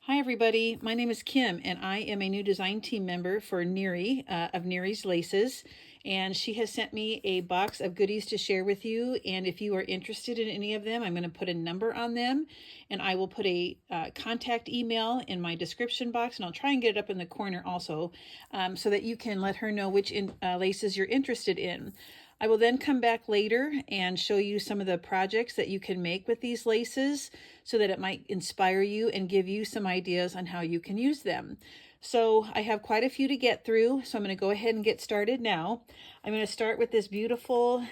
Hi everybody, my name is Kim and I am a new design team member for Nery of Nery's Laces, and she has sent me a box of goodies to share with you. And if you are interested in any of them, I'm going to put a number on them, and I will put a contact email in my description box, and I'll try and get it up in the corner also, so that you can let her know which laces you're interested in. I will then come back later and show you some of the projects that you can make with these laces so that it might inspire you and give you some ideas on how you can use them. So I have quite a few to get through, so I'm going to go ahead and get started now. I'm going to start with this beautiful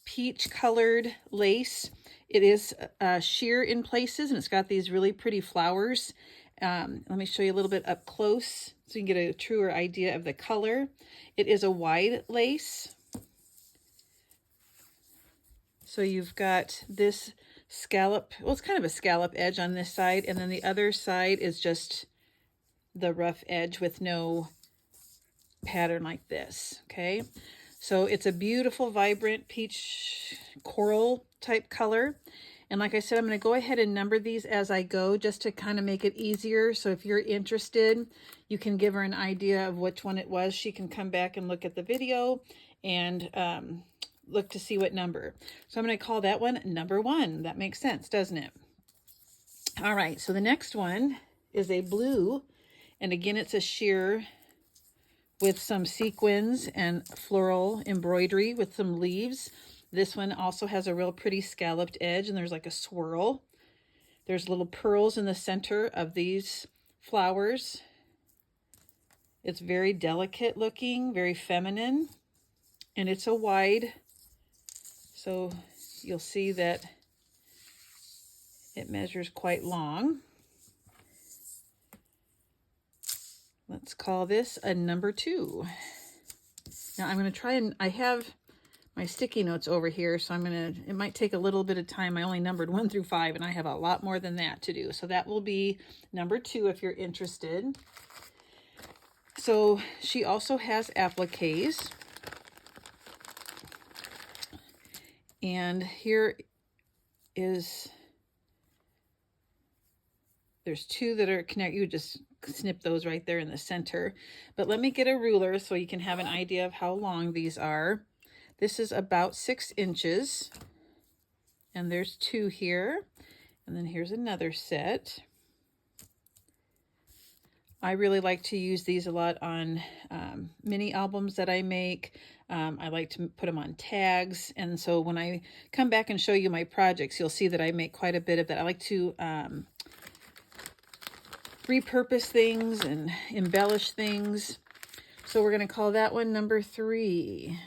peach colored lace. It is sheer in places, and it's got these really pretty flowers. Let me show you a little bit up close so you can get a truer idea of the color. It is a wide lace. So you've got this scallop, well, it's kind of a scallop edge on this side, and then the other side is just the rough edge with no pattern like this, okay? So it's a beautiful, vibrant peach coral type color. And like I said, I'm going to go ahead and number these as I go just to kind of make it easier. So if you're interested, you can give her an idea of which one it was. She can come back and look at the video and look to see what number. So I'm going to call that one number 1. That makes sense, doesn't it? All right, so the next one is a blue. And again, it's a sheer with some sequins and floral embroidery with some leaves. This one also has a real pretty scalloped edge, and there's like a swirl. There's little pearls in the center of these flowers. It's very delicate looking, very feminine, and it's a wide, so you'll see that it measures quite long. Let's call this a number 2. Now I'm going to try, and I have my sticky notes over here, so it might take a little bit of time. I only numbered 1 through 5, and I have a lot more than that to do. So that will be number 2 if you're interested. So she also has appliques. And here is, there's 2 that are connected. You just snip those right there in the center. But let me get a ruler so you can have an idea of how long these are. This is about 6 inches, and there's 2 here, and then here's another set. I really like to use these a lot on mini albums that I make. I like to put them on tags, and so when I come back and show you my projects, you'll see that I make quite a bit of that. I like to repurpose things and embellish things. So we're going to call that one number 3.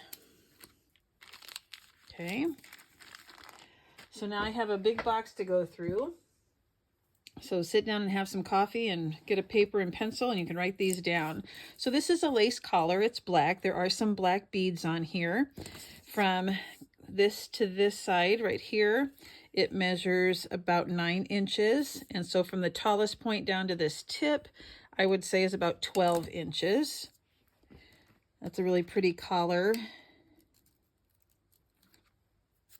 Okay, so now I have a big box to go through. So sit down and have some coffee and get a paper and pencil, and you can write these down. So this is a lace collar. It's black. There are some black beads on here. From this to this side right here, it measures about 9 inches. And so from the tallest point down to this tip, I would say is about 12 inches. That's a really pretty collar.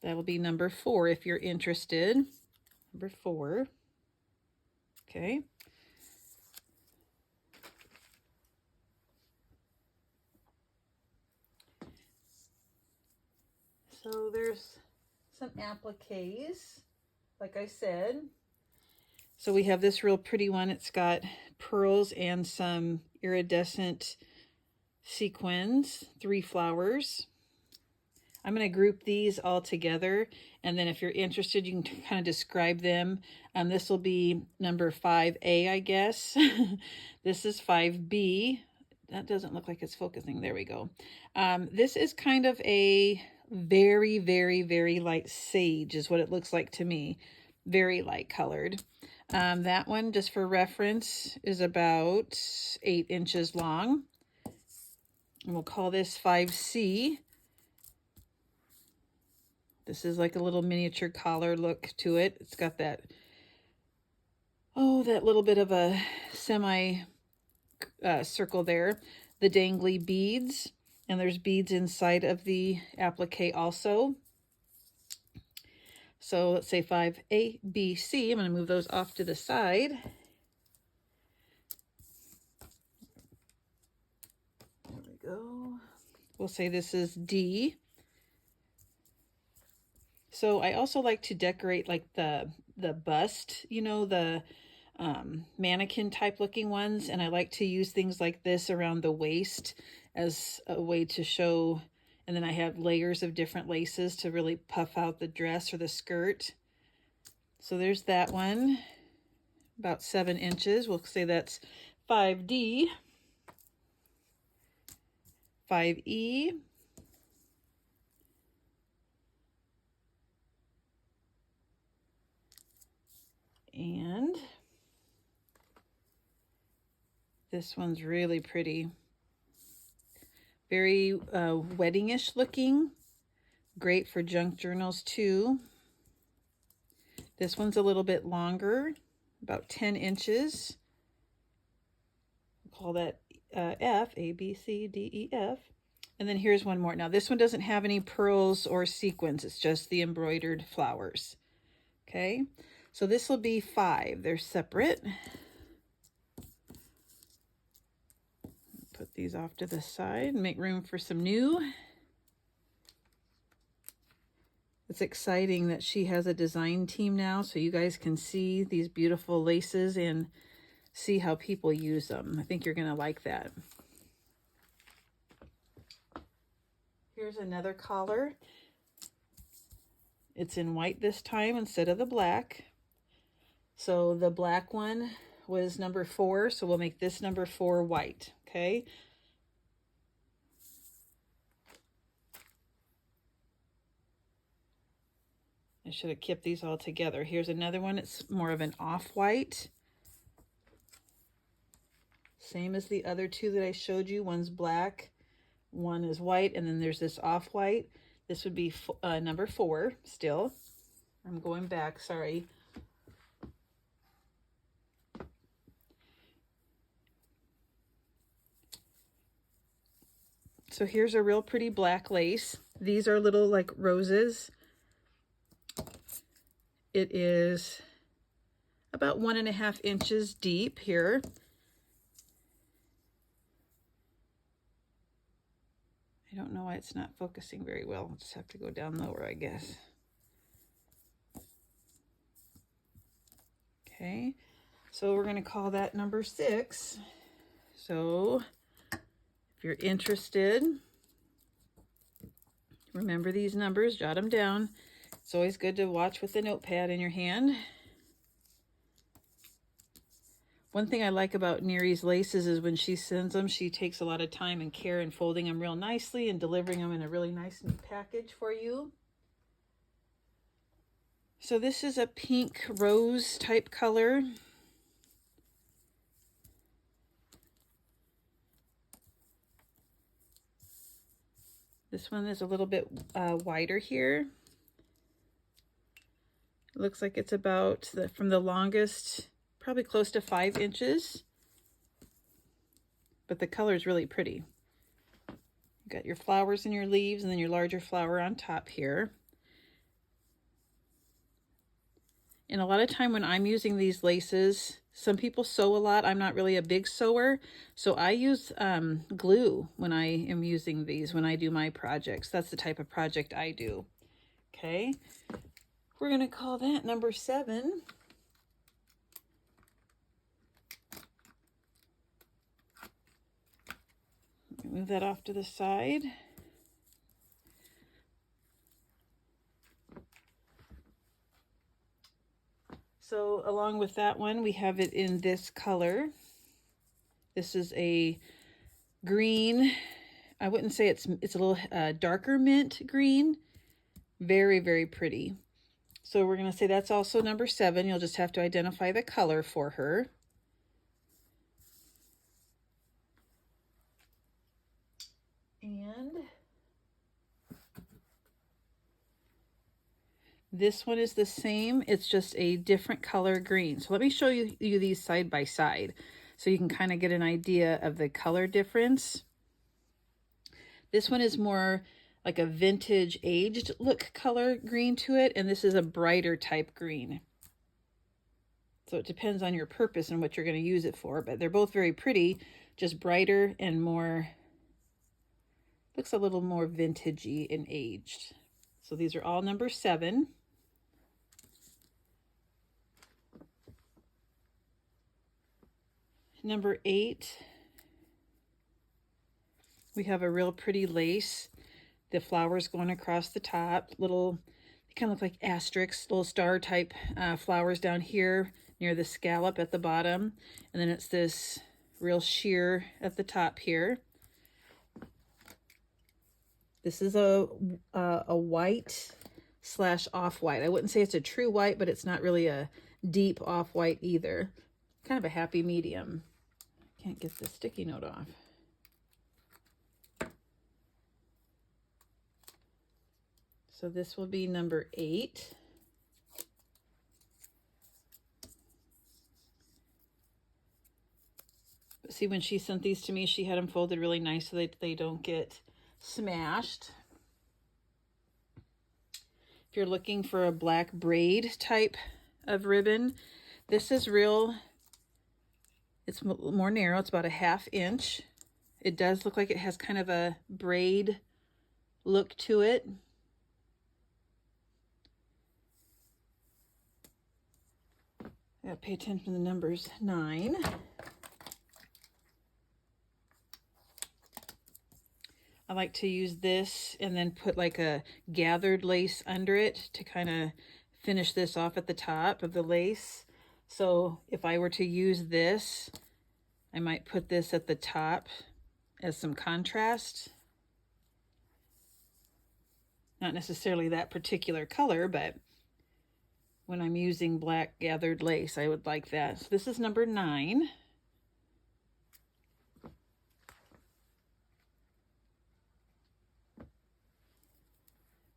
That'll be number 4 if you're interested. Number 4. Okay. So there's some appliques, like I said. So we have this real pretty one. It's got pearls and some iridescent sequins, 3 flowers. I'm going to group these all together, and then if you're interested, you can kind of describe them. This will be number 5A, I guess. This is 5B. That doesn't look like it's focusing. There we go. This is kind of a very, very, very light sage is what it looks like to me. Very light colored. That one, just for reference, is about 8 inches long. And we'll call this 5C. This is like a little miniature collar look to it. It's got that, that little bit of a semi circle there. The dangly beads, and there's beads inside of the applique also. So let's say 5A, B, C. I'm going to move those off to the side. There we go. We'll say this is D. So I also like to decorate like the bust, you know, the mannequin type looking ones. And I like to use things like this around the waist as a way to show. And then I have layers of different laces to really puff out the dress or the skirt. So there's that one, about 7 inches. We'll say that's 5D, 5E, and this one's really pretty. Very weddingish looking. Great for junk journals too. This one's a little bit longer, about 10 inches. We'll call that F, A, B, C, D, E, F. And then here's one more. Now this one doesn't have any pearls or sequins. It's just the embroidered flowers. Okay, so this will be 5. They're separate. Put these off to the side and make room for some new. It's exciting that she has a design team now, so you guys can see these beautiful laces and see how people use them. I think you're going to like that. Here's another collar. It's in white this time instead of the black. So the black one was number 4, so we'll make this number 4 white, okay? I should have kept these all together. Here's another one. It's more of an off-white. Same as the other two that I showed you. One's black, one is white, and then there's this off-white. This would be number 4 still. I'm going back, sorry. So here's a real pretty black lace. These are little like roses. It is about 1.5 inches deep here. I don't know why it's not focusing very well. I'll just have to go down lower, I guess. Okay, so we're going to call that number 6. So if you're interested, remember these numbers, jot them down. It's always good to watch with the notepad in your hand. One thing I like about Nery's laces is when she sends them, she takes a lot of time and care in folding them real nicely and delivering them in a really nice neat package for you. So this is a pink rose type color. This one is a little bit wider here. It looks like it's about, from the longest, probably close to 5 inches. But the color is really pretty. You got your flowers and your leaves, and then your larger flower on top here. And a lot of time when I'm using these laces, some people sew a lot. I'm not really a big sewer, so I use glue when I am using these, when I do my projects. That's the type of project I do. Okay, we're going to call that number 7. Move that off to the side. So along with that one, we have it in this color. This is a green. I wouldn't say it's a little darker mint green. Very, very pretty. So we're going to say that's also number 7. You'll just have to identify the color for her. And this one is the same. It's just a different color green. So let me show you these side by side so you can kind of get an idea of the color difference. This one is more like a vintage aged look color green to it, and this is a brighter type green. So it depends on your purpose and what you're going to use it for, but they're both very pretty, just brighter and more, looks a little more vintagey and aged. So these are all number 7. Number 8, we have a real pretty lace. The flowers going across the top, little, they kind of look like asterisks, little star type flowers down here near the scallop at the bottom. And then it's this real sheer at the top here. This is a white / off-white. I wouldn't say it's a true white, but it's not really a deep off-white either. Kind of a happy medium. Can't get the sticky note off. So this will be number 8. But see, when she sent these to me, she had them folded really nice so that they don't get smashed. If you're looking for a black braid type of ribbon, this is real, it's more narrow, it's about a 1/2 inch. It does look like it has kind of a braid look to it. I gotta pay attention to the numbers. 9. I like to use this and then put like a gathered lace under it to kind of finish this off at the top of the lace. So if I were to use this, I might put this at the top as some contrast. Not necessarily that particular color, but when I'm using black gathered lace, I would like that. So this is number 9.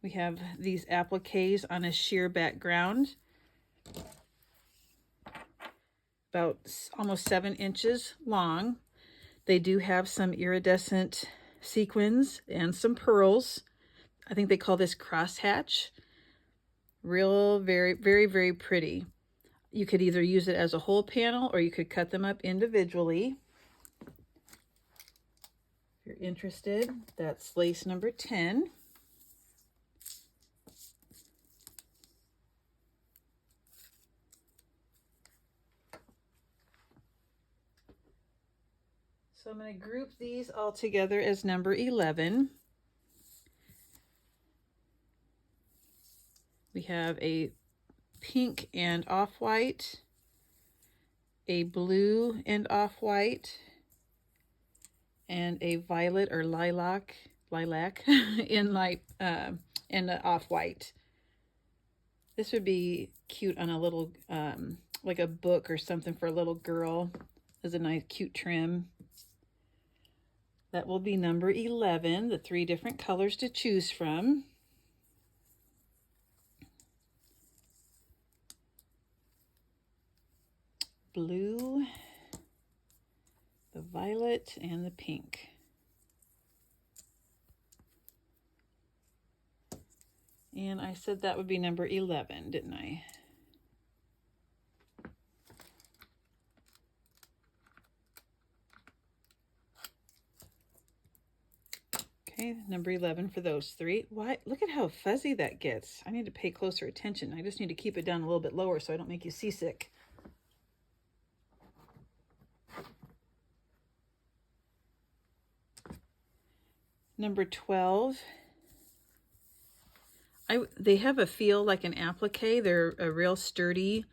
We have these appliques on a sheer background, about almost 7 inches long. They do have some iridescent sequins and some pearls. I think they call this crosshatch. Real, very, very, very pretty. You could either use it as a whole panel or you could cut them up individually. If you're interested, that's lace number 10. So I'm going to group these all together as number 11. We have a pink and off-white, a blue and off-white, and a violet or lilac in light and off-white. This would be cute on a little like a book or something for a little girl as a nice cute trim. That will be number 11, the 3 different colors to choose from. Blue, the violet, and the pink. And I said that would be number 11, didn't I? Okay, number 11 for those 3. Why? Look at how fuzzy that gets. I need to pay closer attention. I just need to keep it down a little bit lower so I don't make you seasick. Number 12. They have a feel like an applique. They're a real sturdy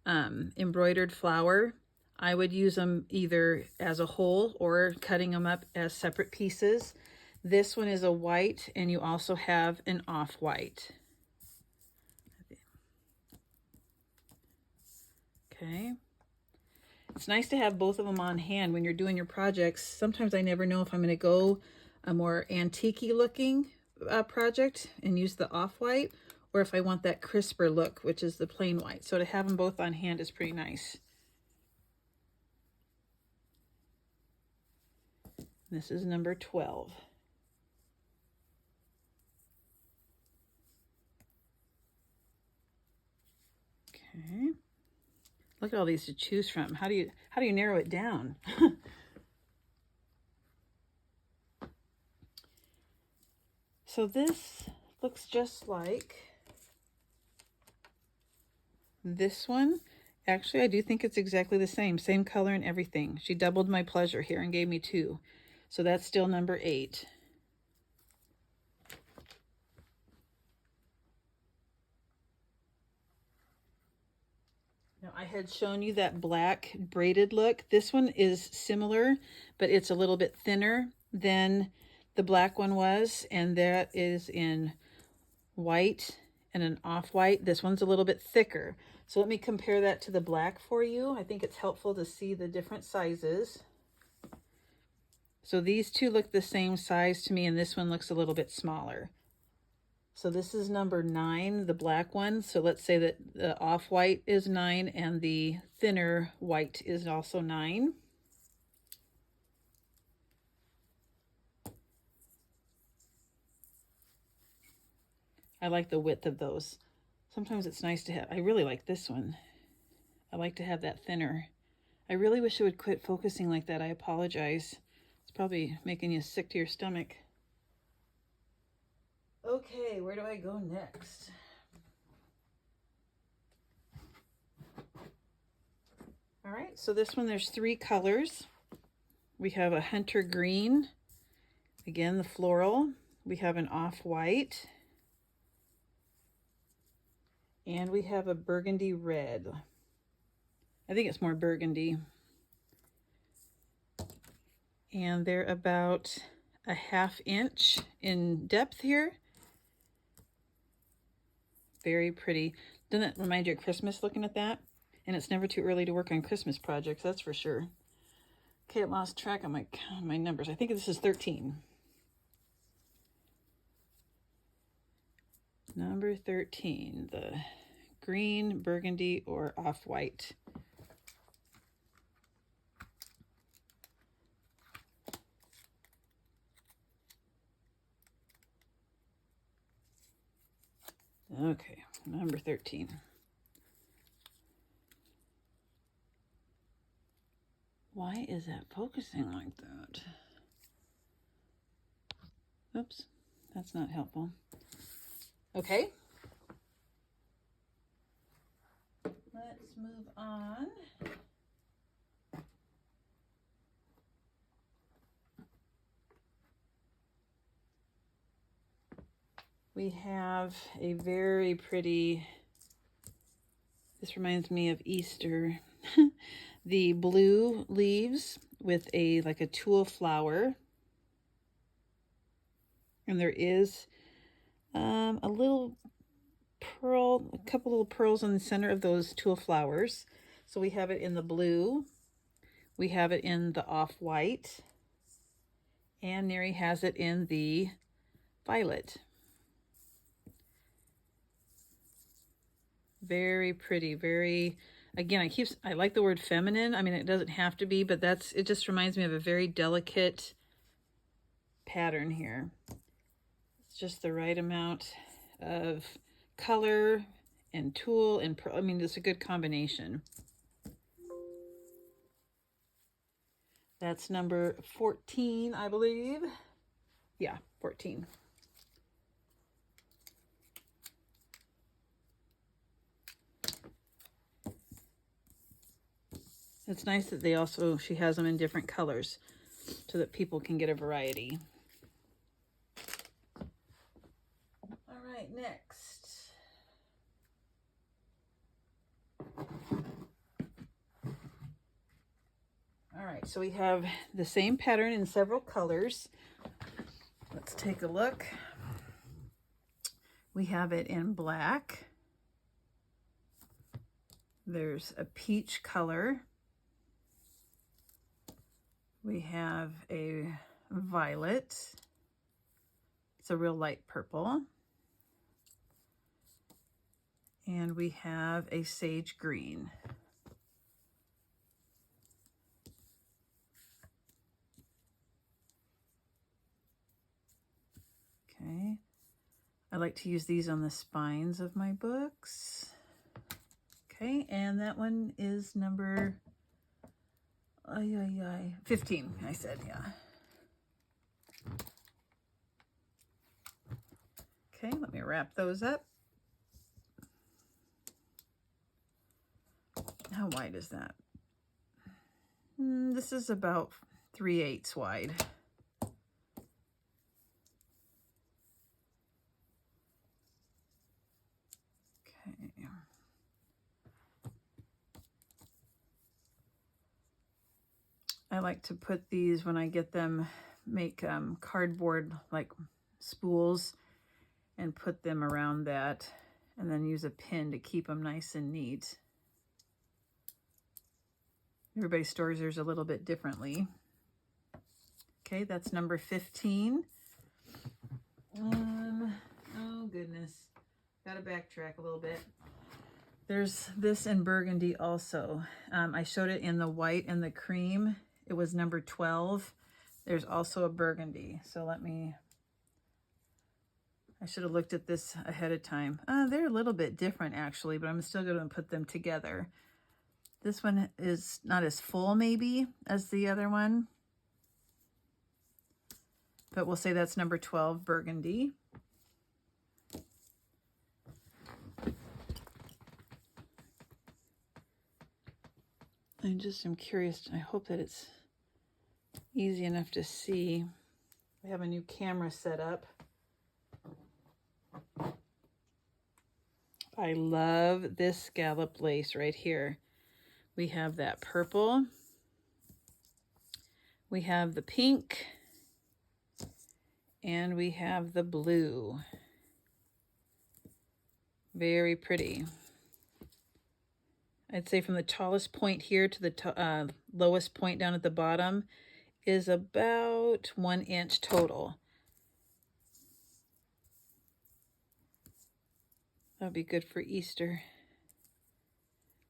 embroidered flower. I would use them either as a whole or cutting them up as separate pieces. This one is a white, and you also have an off-white. Okay. It's nice to have both of them on hand when you're doing your projects. Sometimes I never know if I'm going to go a more antique-y looking project and use the off-white, or if I want that crisper look, which is the plain white. So to have them both on hand is pretty nice. This is number 12. Okay. Look at all these to choose from. How do you narrow it down? So this looks just like this one. Actually, I do think it's exactly the same color and everything. She doubled my pleasure here and gave me 2. So that's still number 8. Now, I had shown you that black braided look. This one is similar, but it's a little bit thinner than the black one was, and that is in white and an off-white. This one's a little bit thicker. So let me compare that to the black for you. I think it's helpful to see the different sizes. So these two look the same size to me, and this one looks a little bit smaller. So this is number 9, the black one. So let's say that the off-white is 9 and the thinner white is also 9. I like the width of those. Sometimes it's nice to have, I really like this one. I like to have that thinner. I really wish it would quit focusing like that. I apologize. It's probably making you sick to your stomach. Okay, where do I go next? All right, so this one, there's 3 colors. We have a hunter green, again, the floral. We have an off-white, and we have a burgundy red. I think it's more burgundy. And they're about a 1/2 inch in depth here. Very pretty. Doesn't that remind you of Christmas looking at that? And it's never too early to work on Christmas projects, that's for sure. Okay, I lost track of my numbers. I think this is 13. Number 13, the green, burgundy, or off-white. Okay, number 13. Why is that focusing like that? Oops, that's not helpful. Okay. Let's move on. We have a very pretty, this reminds me of Easter, the blue leaves with like a tulle flower. And there is a little pearl, a couple little pearls in the center of those tulle flowers. So we have it in the blue, we have it in the off-white, and Nery has it in the violet. Very pretty, very, again, I like the word feminine. I mean, it doesn't have to be, but it just reminds me of a very delicate pattern here. It's just the right amount of color and tulle and pearl. I mean, it's a good combination. That's number 14, I believe. Yeah, 14. It's nice that she has them in different colors so that people can get a variety. All right, next. All right, so we have the same pattern in several colors. Let's take a look. We have it in black. There's a peach color. We have a violet. It's a real light purple. And we have a sage green. Okay. I like to use these on the spines of my books. Okay, and that one is number 15, I said, yeah. Okay, let me wrap those up. How wide is that? This is about 3/8 wide. Okay. I like to put these, when I get them, make cardboard like spools and put them around that, and then use a pin to keep them nice and neat. Everybody stores theirs a little bit differently. Okay, that's number 15. Oh goodness, gotta backtrack a little bit. There's this in burgundy also. I showed it in the white and the cream. It was number 12. There's also a burgundy. So I should have looked at this ahead of time. They're a little bit different actually, but I'm still going to put them together. This one is not as full maybe as the other one, but we'll say that's number 12 burgundy. I'm curious. I hope that it's easy enough to see. I have a new camera set up. I love this scallop lace right here. We have that purple. We have the pink. And we have the blue. Very pretty. I'd say from the tallest point here to the lowest point down at the bottom is about 1 inch total. That would be good for Easter.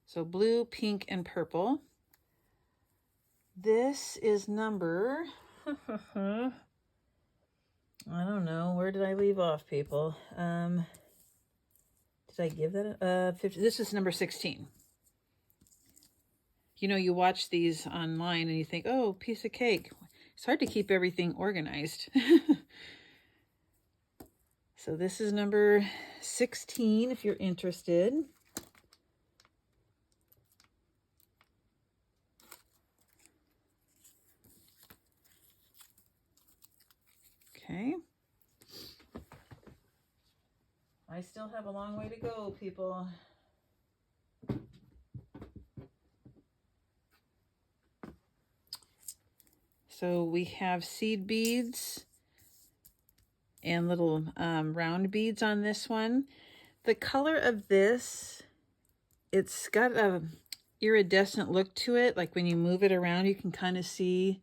So blue, pink, and purple. This is number, I don't know, where did I leave off, people? Did I give that 50? This is number 16. You know, you watch these online and you think, oh, piece of cake. It's hard to keep everything organized. So this is number 16 if you're interested. Okay. I still have a long way to go, people. So we have seed beads and little round beads on this one. The color of this, it's got a iridescent look to it. Like when you move it around, you can kind of see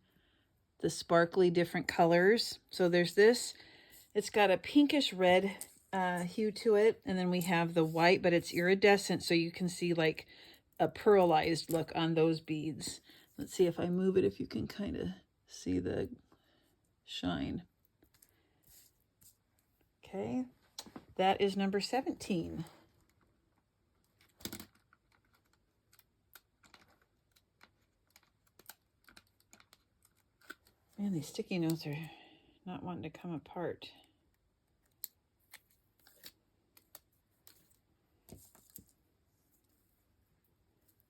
the sparkly different colors. So there's this, it's got a pinkish red hue to it. And then we have the white, but it's iridescent. So you can see like a pearlized look on those beads. Let's see if I move it, if you can kind of see the shine. Okay, that is number 17. Man, these sticky notes are not wanting to come apart.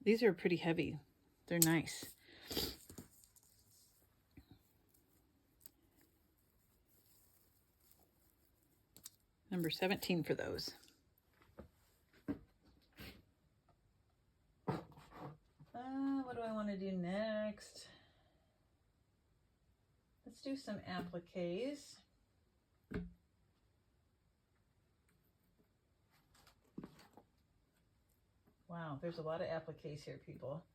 These are pretty heavy. They're nice. Number 17 for those. What do I want to do next? Let's do some appliques. Wow, there's a lot of appliques here, people.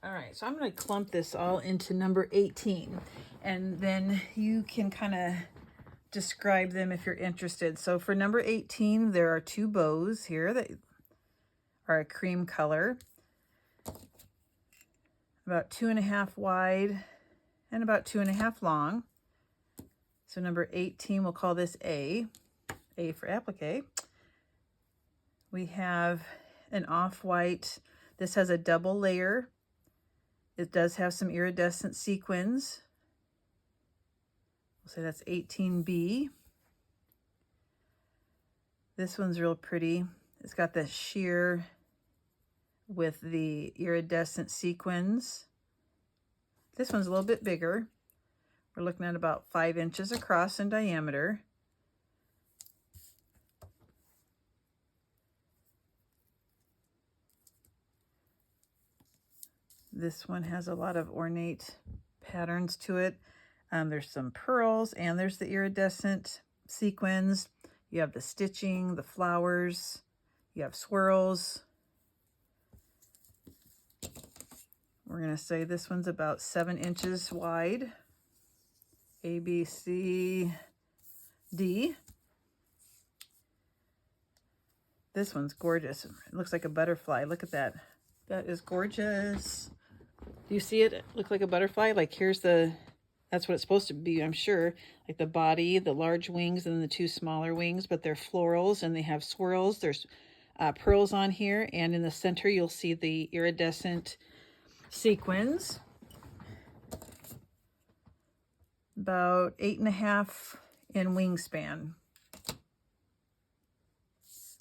All right, so I'm going to clump this all into number 18, and then you can kind of describe them if you're interested. So for number 18, there are 2 bows here that are a cream color, about 2.5 wide and about 2.5 long. So number 18, we'll call this A for applique. We have an off-white. This has a double layer. It does have some iridescent sequins. We'll say that's 18B. This one's real pretty. It's got the sheer with the iridescent sequins. This one's a little bit bigger. We're looking at about 5 inches across in diameter. This one has a lot of ornate patterns to it. There's some pearls and there's the iridescent sequins. You have the stitching, the flowers, you have swirls. We're going to say this one's about 7 inches wide. A, B, C, D. This one's gorgeous. It looks like a butterfly. Look at that. That is gorgeous. Do you see it look like a butterfly? Like here's that's what it's supposed to be, I'm sure. Like the body, the large wings, and the 2 smaller wings, but they're florals and they have swirls. There's pearls on here, and in the center you'll see the iridescent sequins. About 8.5 in wingspan.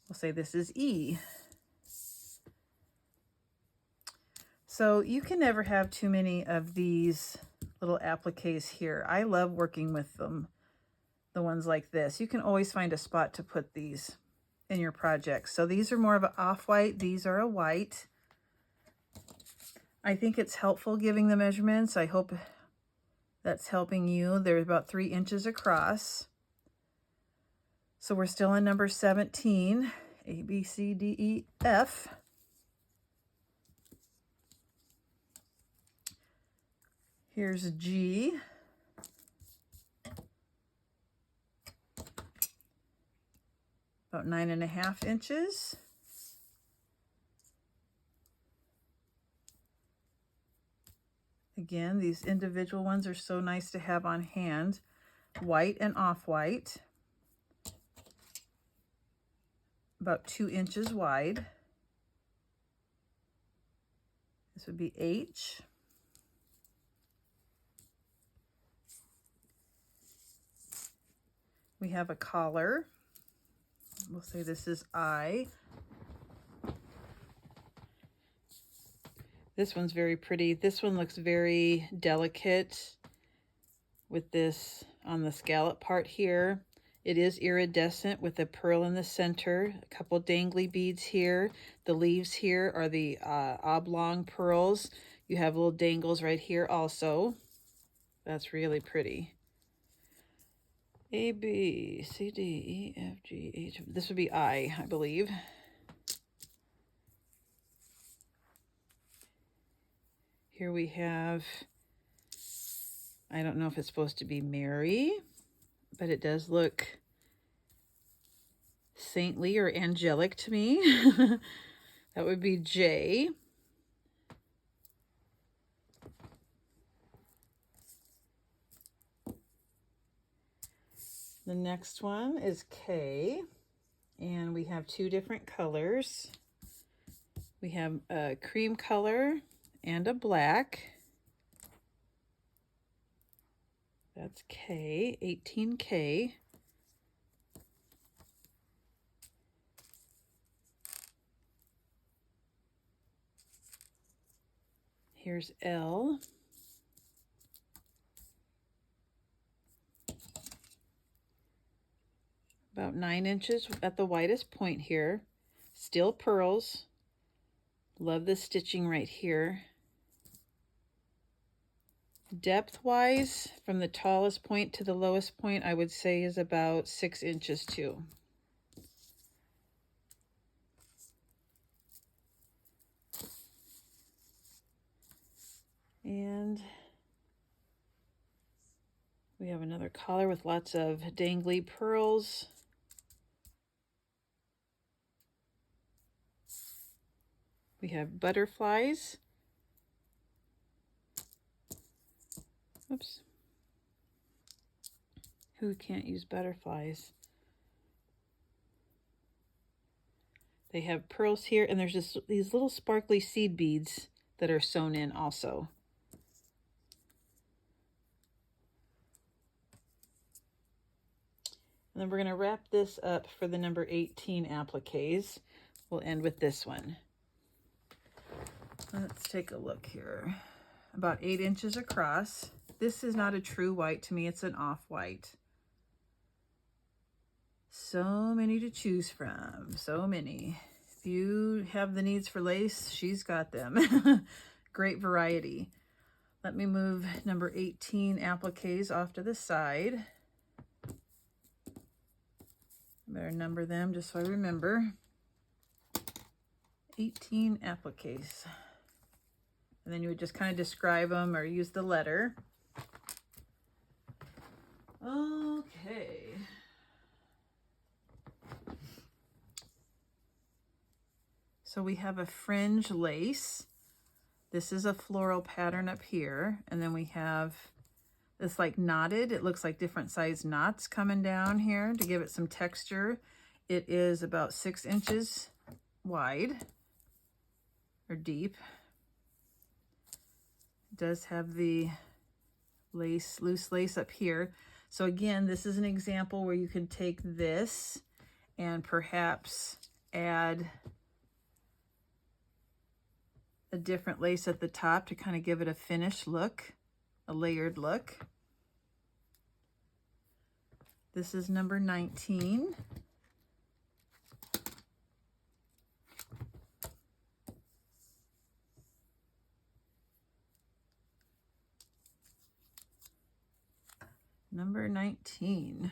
We'll say this is E. So you can never have too many of these little appliques here. I love working with them, the ones like this. You can always find a spot to put these in your projects. So these are more of an off-white. These are a white. I think it's helpful giving the measurements. I hope that's helping you. They're about 3 inches across. So we're still in number 17, A, B, C, D, E, F. Here's G. About 9.5 inches. Again, these individual ones are so nice to have on hand. White and off-white. About 2 inches wide. This would be H. We have a collar. We'll say this is I. This one's very pretty. This one looks very delicate with this on the scallop part here. It is iridescent with a pearl in the center, a couple dangly beads here. The leaves here are the oblong pearls. You have little dangles right here also. That's really pretty. A, B, C, D, E, F, G, H. This would be I believe. Here we have, I don't know if it's supposed to be Mary, but it does look saintly or angelic to me. That would be J. The next one is K, and we have 2 different colors. We have a cream color and a black. That's K, 18K. Here's L. About 9 inches at the widest point here. Still pearls. Love the stitching right here. Depth-wise, from the tallest point to the lowest point, I would say is about 6 inches too. And we have another collar with lots of dangly pearls. We have butterflies. Oops. Who can't use butterflies? They have pearls here, and there's just these little sparkly seed beads that are sewn in also. And then we're going to wrap this up for the number 18 appliques. We'll end with this one. Let's take a look here. About 8 inches across. This is not a true white to me, it's an off-white. So many to choose from, so many. If you have the needs for lace, she's got them. Great variety. Let me move number 18 appliques off to the side. Better number them just so I remember. 18 appliques. And then you would just kind of describe them or use the letter. Okay. So we have a fringe lace. This is a floral pattern up here. And then we have this like knotted, it looks like different size knots coming down here to give it some texture. It is about 6 inches wide or deep. It does have the lace, loose lace up here. So again, this is an example where you could take this and perhaps add a different lace at the top to kind of give it a finished look, a layered look. This is number 19. Number 19.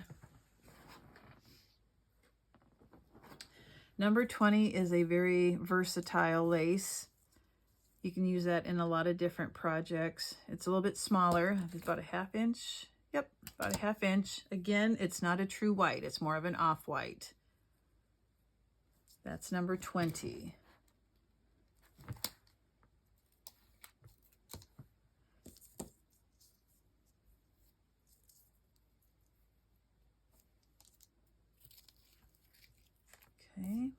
Number 20 is a very versatile lace. You can use that in a lot of different projects. It's a little bit smaller. It's about a 1/2 inch. Yep, about a 1/2 inch. Again, it's not a true white. It's more of an off-white. That's number 20. Okay.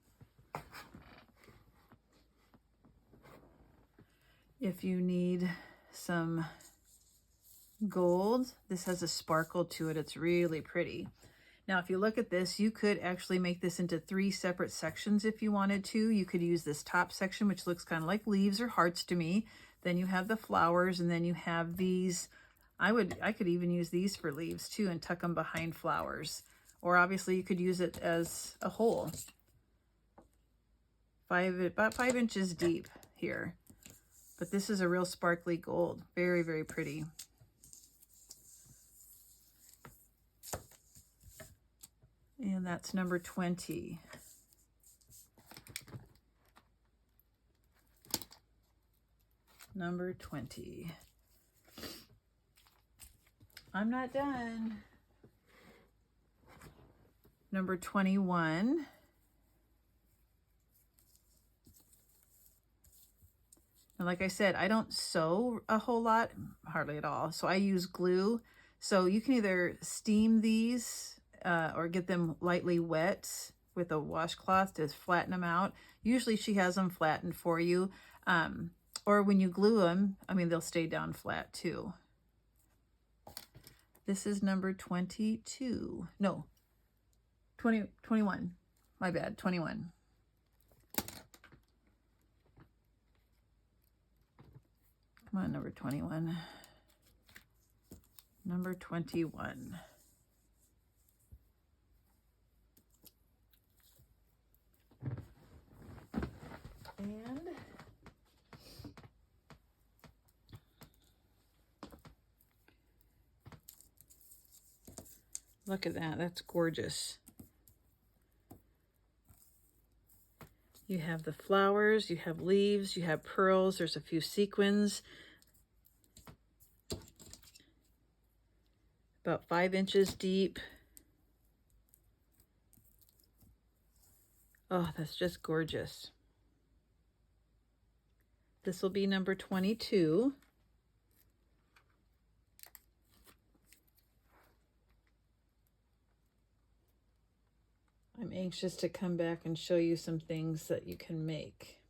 If you need some gold, this has a sparkle to it. It's really pretty. Now, if you look at this, you could actually make this into 3 separate sections if you wanted to. You could use this top section, which looks kind of like leaves or hearts to me. Then you have the flowers, and then you have these. I could even use these for leaves too and tuck them behind flowers. Or obviously you could use it as a whole. About 5 inches deep here. But this is a real sparkly gold. Very, very pretty. And that's number 20. Number 20. I'm not done. Number 21. And like I said, I don't sew a whole lot, hardly at all. So I use glue. So you can either steam these or get them lightly wet with a washcloth to flatten them out. Usually she has them flattened for you. Or when you glue them, I mean, they'll stay down flat too. This is number 22. No, 21. My bad, 21. Come on, number 21. Number 21. And look at that, that's gorgeous. You have the flowers, you have leaves, you have pearls, there's a few sequins. About 5 inches deep. Oh, that's just gorgeous. This will be number 22. anxious to come back and show you some things that you can make.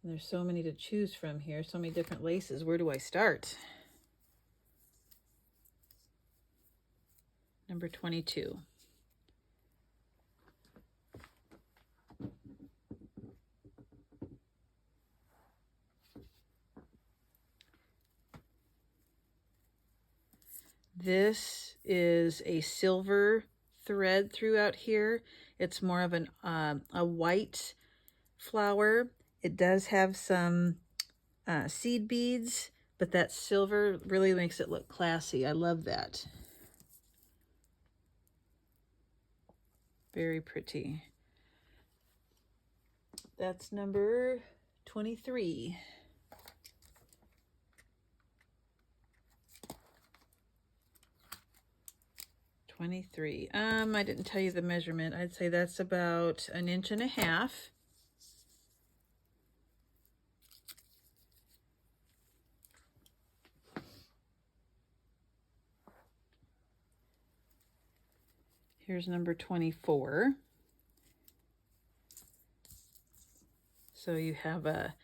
And there's so many to choose from here, so many different laces. Where do I start? Number 22. This is a silver thread throughout here. It's more of an a white flower. It does have some seed beads, but that silver really makes it look classy. I love that. Very pretty. That's number 23. 23. I didn't tell you the measurement. I'd say that's about 1.5 inches. Here's number 24. So you have a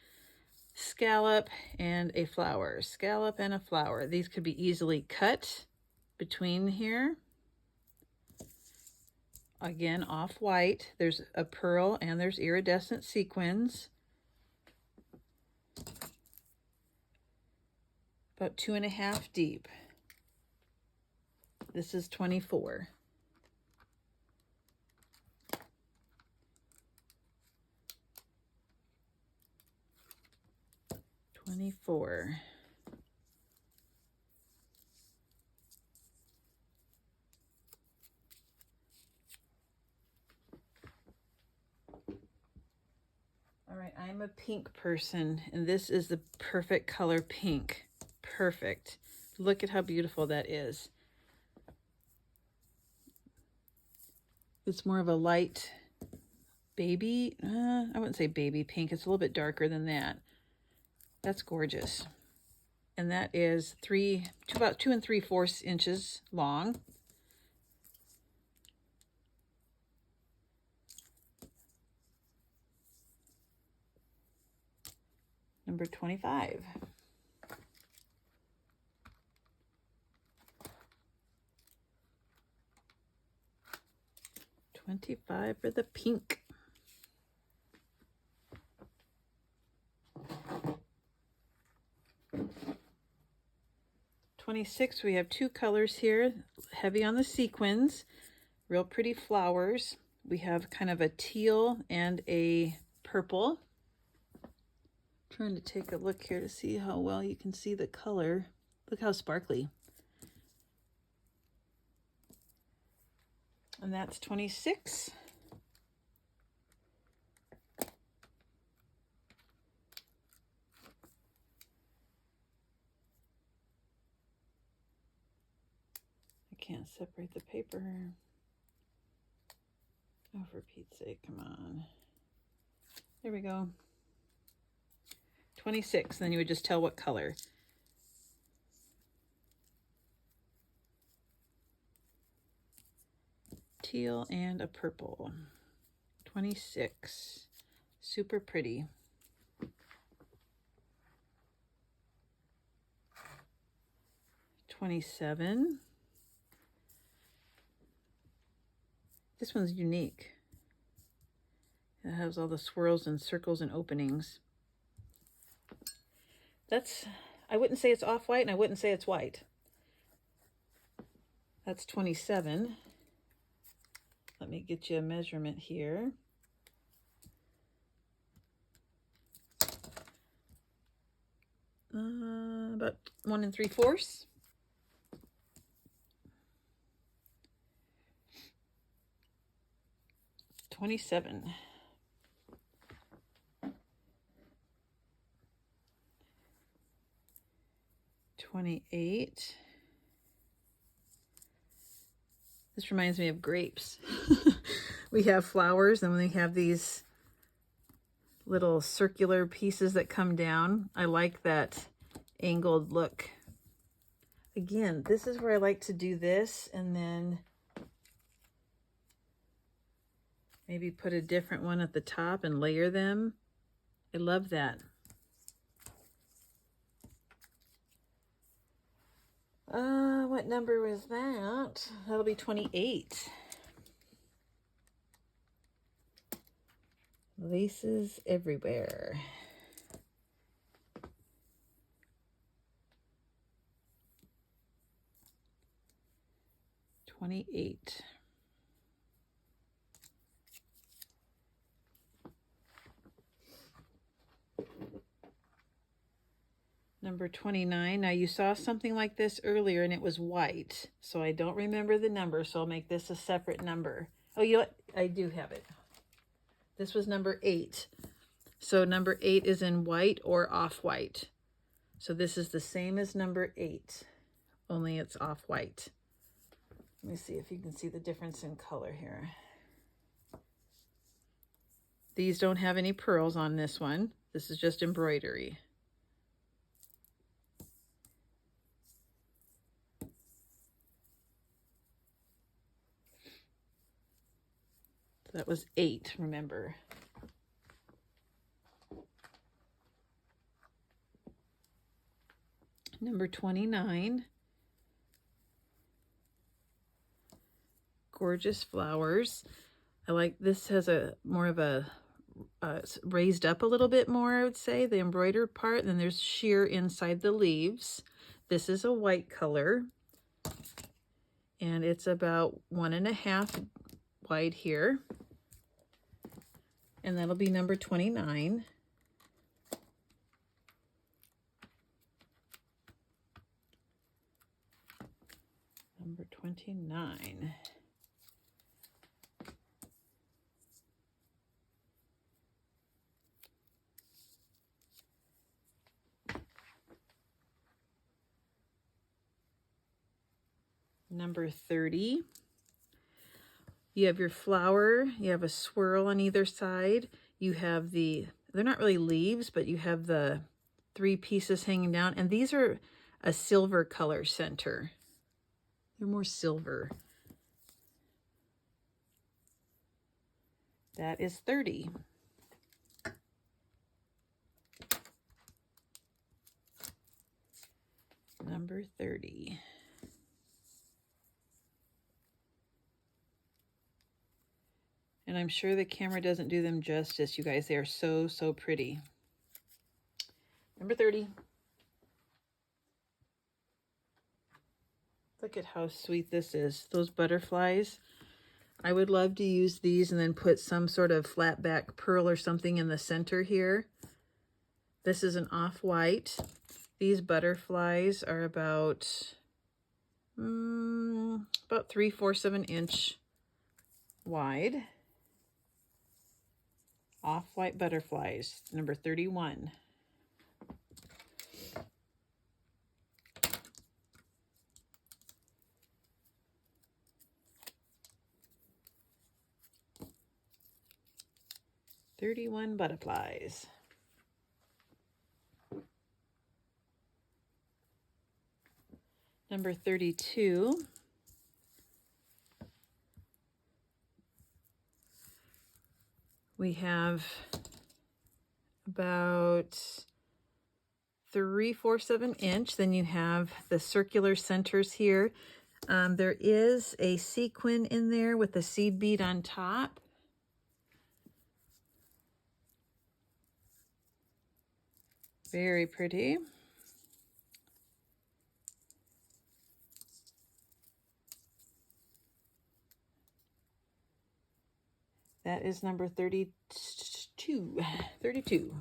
scallop and a flower. Scallop and a flower. These could be easily cut between here. Again, off-white. There's a pearl and there's iridescent sequins. About 2.5 deep. This is 24. 24. All right, I'm a pink person, and this is the perfect color pink. Perfect. Look at how beautiful that is. It's more of a light baby, I wouldn't say baby pink. It's a little bit darker than that. That's gorgeous. And that is about 2 3/4 inches long. Number 25. $25 for the pink. $26, we have 2 colors here, heavy on the sequins, real pretty flowers. We have kind of a teal and a purple. Trying to take a look here to see how well you can see the color. Look how sparkly. And that's 26. I can't separate the paper. Oh, for Pete's sake, come on. There we go. 26, then you would just tell what color. Teal and a purple. 26. Super pretty. $27. This one's unique. It has all the swirls and circles and openings. I wouldn't say it's off-white, and I wouldn't say it's white. That's 27. Let me get you a measurement here. About 1 3/4. $27. $28. This reminds me of grapes. We have flowers, and we have these little circular pieces that come down. I like that angled look. Again, this is where I like to do this, and then Maybe put a different one at the top and layer them. I love that. What number was that? That'll be 28. Laces everywhere. $28. Number 29. Now you saw something like this earlier and it was white. So I don't remember the number, so I'll make this a separate number. Oh, you know what? I do have it. This was number 8. So number 8 is in white or off-white. So this is the same as number 8, only it's off-white. Let me see if you can see the difference in color here. These don't have any pearls on this one. This is just embroidery. That was 8, remember. Number 29. Gorgeous flowers. I like this. Has a more of a raised up a little bit more, I would say, the embroidered part. And then there's sheer inside the leaves. This is a white color. And it's about 1.5 wide here. And that'll be number 29. Number 29. Number 30. You have your flower, you have a swirl on either side. You have they're not really leaves, but you have the 3 pieces hanging down. And these are a silver color center. They're more silver. That is 30. Number 30. And I'm sure the camera doesn't do them justice, you guys. They are so, so pretty. Number 30. Look at how sweet this is. Those butterflies. I would love to use these and then put some sort of flat back pearl or something in the center here. This is an off-white. These butterflies are about 3/4 of an inch wide. Off-white butterflies, number 31. $31 butterflies. Number 32. We have about 3/4 of an inch. Then you have the circular centers here. There is a sequin in there with a seed bead on top. Very pretty. That is number 32. 32.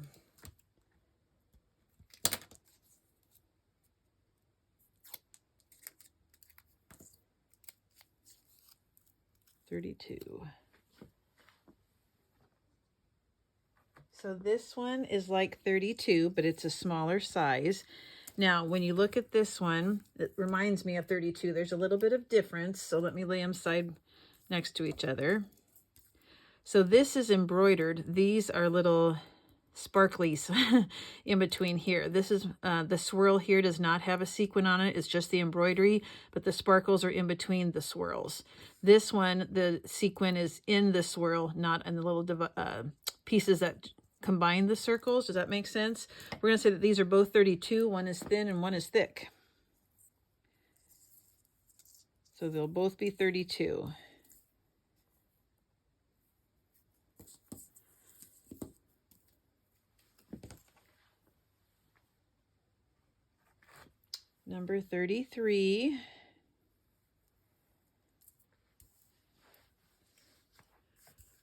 So this one is like 32, but it's a smaller size. Now, when you look at this one, it reminds me of 32. There's a little bit of difference, so let me lay them side next to each other. So this is embroidered. These are little sparklies in between here. This is the swirl here does not have a sequin on it. It's just the embroidery, but the sparkles are in between the swirls. This one, the sequin is in the swirl, not in the little pieces that combine the circles. Does that make sense? We're going to say that these are both 32. One is thin and one is thick. So they'll both be 32. Number 33.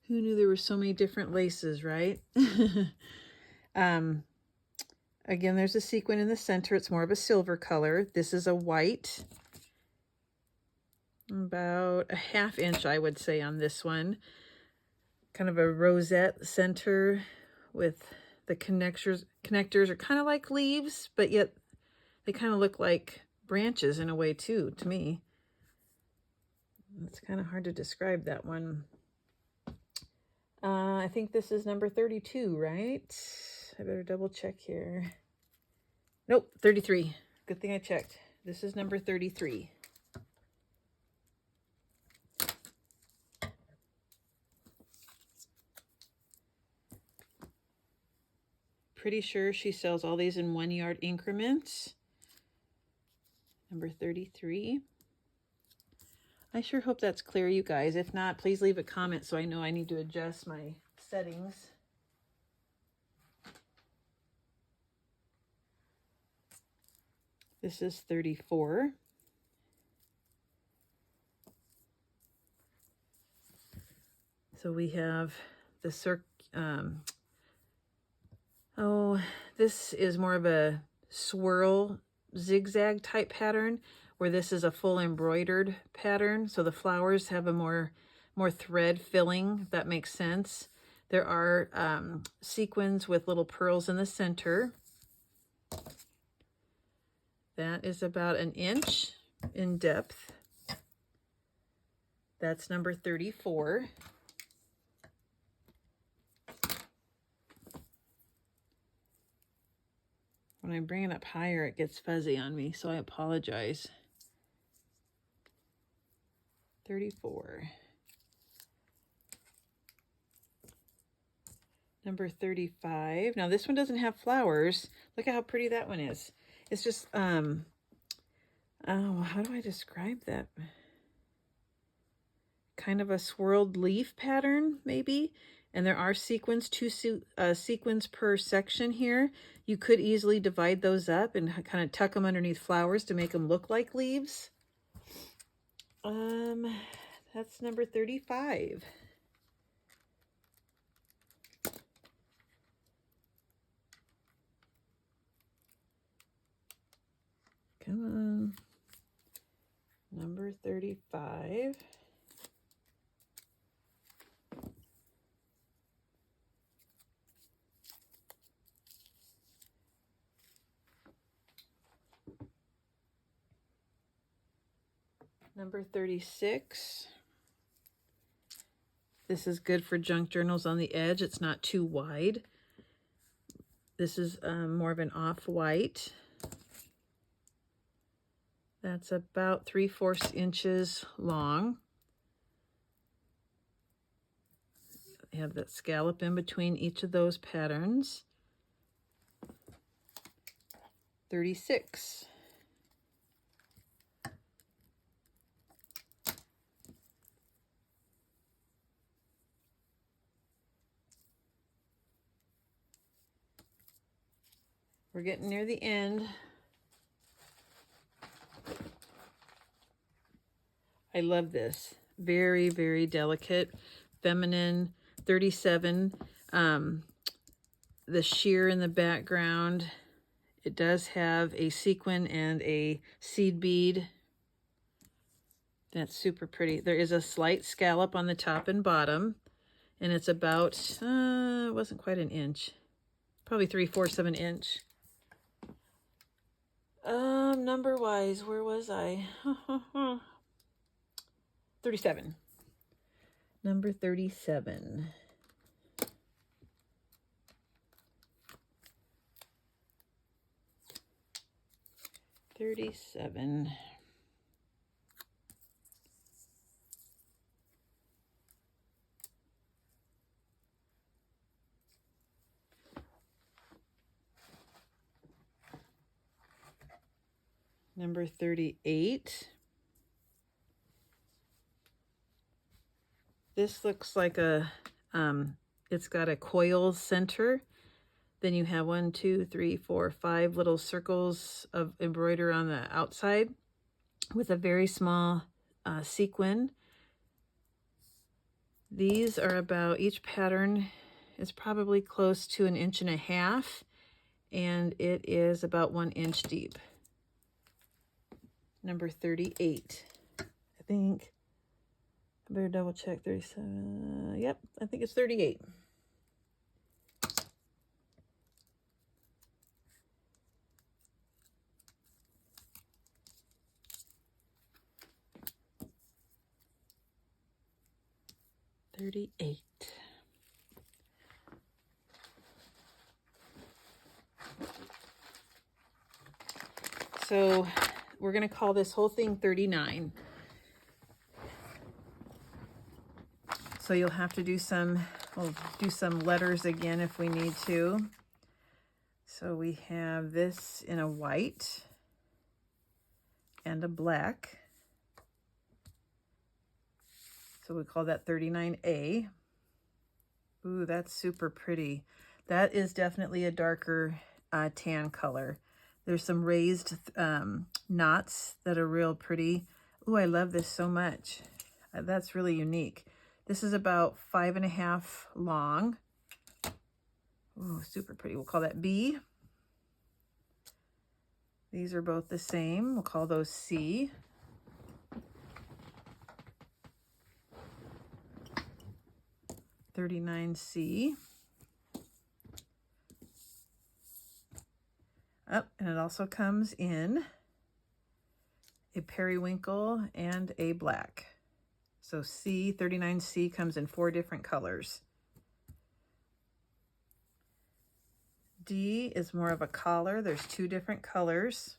Who knew there were so many different laces, right? Again, there's a sequin in the center. It's more of a silver color. This is a white. About a 1/2 inch, I would say, on this one. Kind of a rosette center with the connectors. Connectors are kind of like leaves, but yet they kind of look like branches in a way too, to me. It's kind of hard to describe that one. I think this is number 32, right? I better double check here. Nope, 33. Good thing I checked. This is number 33. Pretty sure she sells all these in 1 yard increments. Number 33. I sure hope that's clear, you guys. If not, please leave a comment so I know I need to adjust my settings. This is 34. So we have the this is more of a swirl zigzag type pattern, where this is a full embroidered pattern. So the flowers have a more thread filling, if that makes sense. There are sequins with little pearls in the center. That is about 1 inch in depth. That's number 34. When I bring it up higher, it gets fuzzy on me, so I apologize. 34. Number 35. Now this one doesn't have flowers. Look at how pretty that one is. It's just, oh, how do I describe that? Kind of a swirled leaf pattern, maybe. And there are sequins, 2 sequins per section here. You could easily divide those up and kind of tuck them underneath flowers to make them look like leaves. That's number 35. Come on. Number 35. Number 36. This is good for junk journals on the edge. It's not too wide. This is more of an off-white. That's about 3/4 inches long. You have that scallop in between each of those patterns. 36. We're getting near the end. I love this. Very, very delicate, feminine. 37. The sheer in the background. It does have a sequin and a seed bead. That's super pretty. There is a slight scallop on the top and bottom, and it's about, it wasn't quite 1 inch. Probably 3/4 of an inch. Number-wise, where was I? 37. Number 37. 37. Number 38. This looks like a, it's got a coil center. Then you have 1, 2, 3, 4, 5 little circles of embroider on the outside with a very small sequin. These are about, each pattern is probably close to 1.5 inches, and it is about 1 inch deep. Number 38, I think. I better double check. 37. Yep, I think it's 38. So we're going to call this whole thing 39. So you'll have to do some, we'll do some letters again if we need to. So we have this in a white and a black. So we call that 39A. Ooh, that's super pretty. That is definitely a darker tan color. There's some raised knots that are real pretty. Ooh, I love this so much. That's really unique. This is about 5.5 long. Ooh, super pretty. We'll call that B. These are both the same. We'll call those C. $39C. Oh, and it also comes in a periwinkle and a black. So C, 39C comes in 4 different colors. D is more of a collar. There's 2 different colors.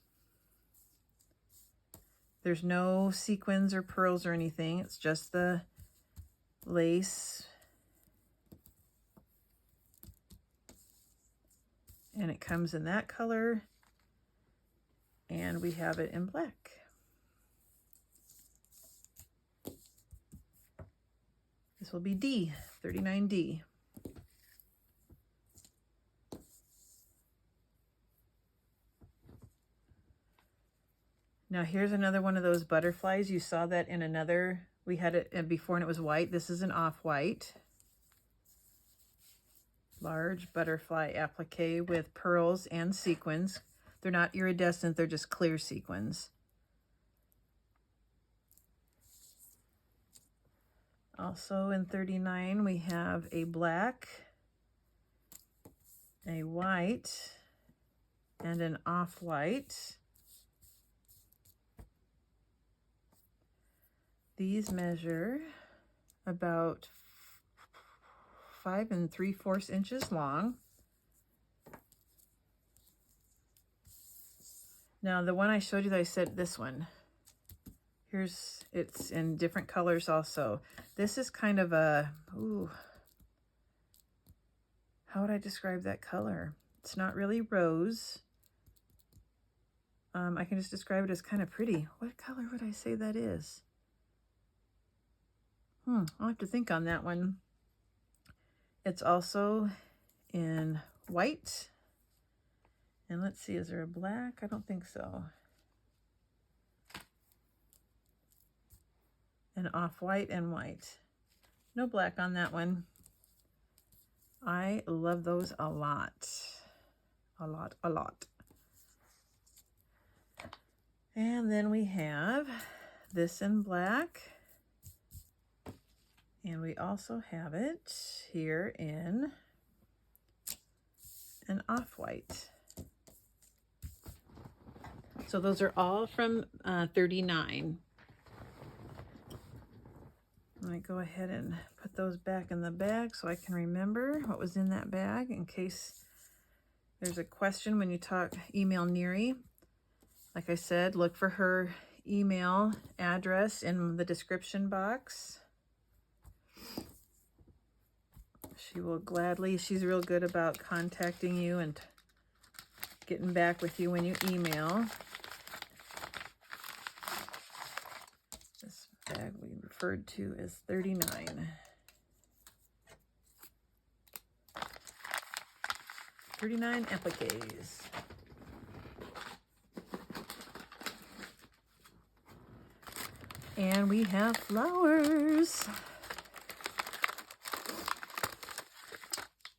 There's no sequins or pearls or anything. It's just the lace. And it comes in that color. And we have it in black. This will be D, 39D. Now here's another one of those butterflies. You saw that in another, we had it before and it was white. This is an off-white. Large butterfly applique with pearls and sequins. They're not iridescent, they're just clear sequins. Also in 39, we have a black, a white, and an off-white. These measure about 5 3/4 inches long. Now the one I showed you that I said this one, it's in different colors also. This is kind of a, ooh, how would I describe that color? It's not really rose. I can just describe it as kind of pretty. What color would I say that is? I'll have to think on that one. It's also in white. And let's see, is there a black? I don't think so. And off-white and white. No black on that one. I love those a lot. A lot, a lot. And then we have this in black. And we also have it here in an off-white. So those are all from 39. I might go ahead and put those back in the bag so I can remember what was in that bag in case there's a question when you email Nery. Like I said, look for her email address in the description box. She will gladly, she's real good about contacting you and getting back with you when you email. This bag we referred to as 39. 39 appliques. And we have flowers.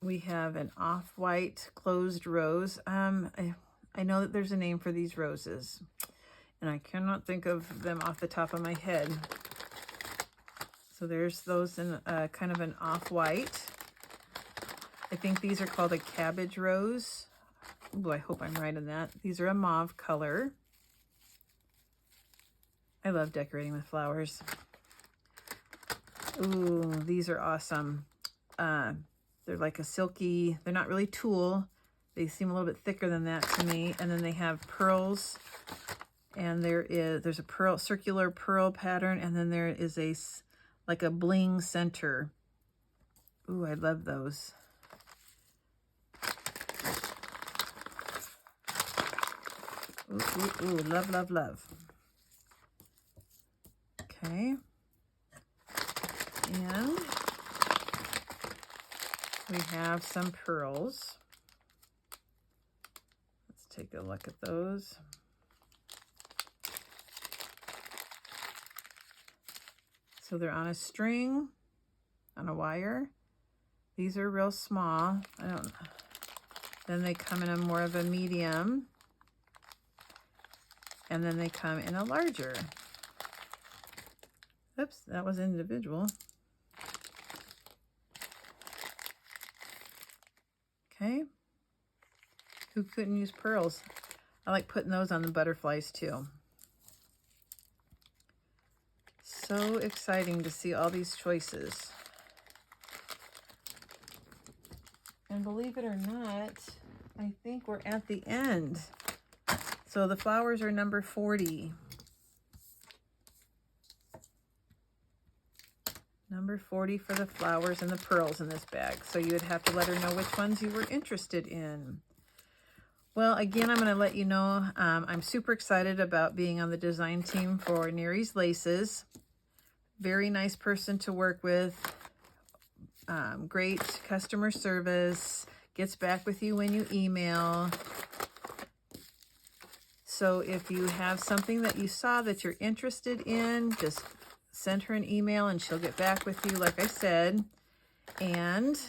We have an off-white closed rose. I know that there's a name for these roses, and I cannot think of them off the top of my head. So there's those in kind of an off-white. I think these are called a cabbage rose. Ooh, I hope I'm right in that. These are a mauve color. I love decorating with flowers. Ooh, these are awesome. They're like a silky, they're not really tulle. They seem a little bit thicker than that to me. And then they have pearls. And there's a circular pearl pattern. And then there is like a bling center. Ooh, I love those. Ooh, ooh, ooh, love, love, love. Okay. And we have some pearls. Let's take a look at those. So they're on a string, on a wire. These are real small. Then they come in a more of a medium. And then they come in a larger. Oops, that was individual. Okay. Who couldn't use pearls? I like putting those on the butterflies too. So exciting to see all these choices. And believe it or not, I think we're at the end. So the flowers are number 40. Number 40 for the flowers and the pearls in this bag. So you would have to let her know which ones you were interested in. Well, again, I'm going to let you know I'm super excited about being on the design team for Nery's Laces. Very nice person to work with. Great customer service. Gets back with you when you email. So if you have something that you saw that you're interested in, just send her an email and she'll get back with you, like I said. And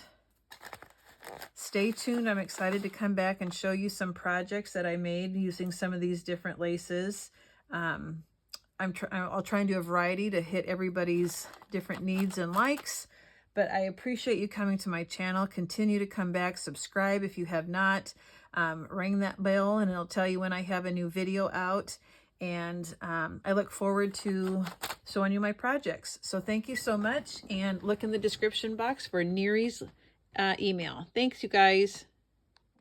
stay tuned. I'm excited to come back and show you some projects that I made using some of these different laces. I'll try and do a variety to hit everybody's different needs and likes. But I appreciate you coming to my channel. Continue to come back. Subscribe if you have not. Ring that bell and it'll tell you when I have a new video out. And I look forward to showing you my projects. So thank you so much. And look in the description box for Nery's email. Thanks, you guys.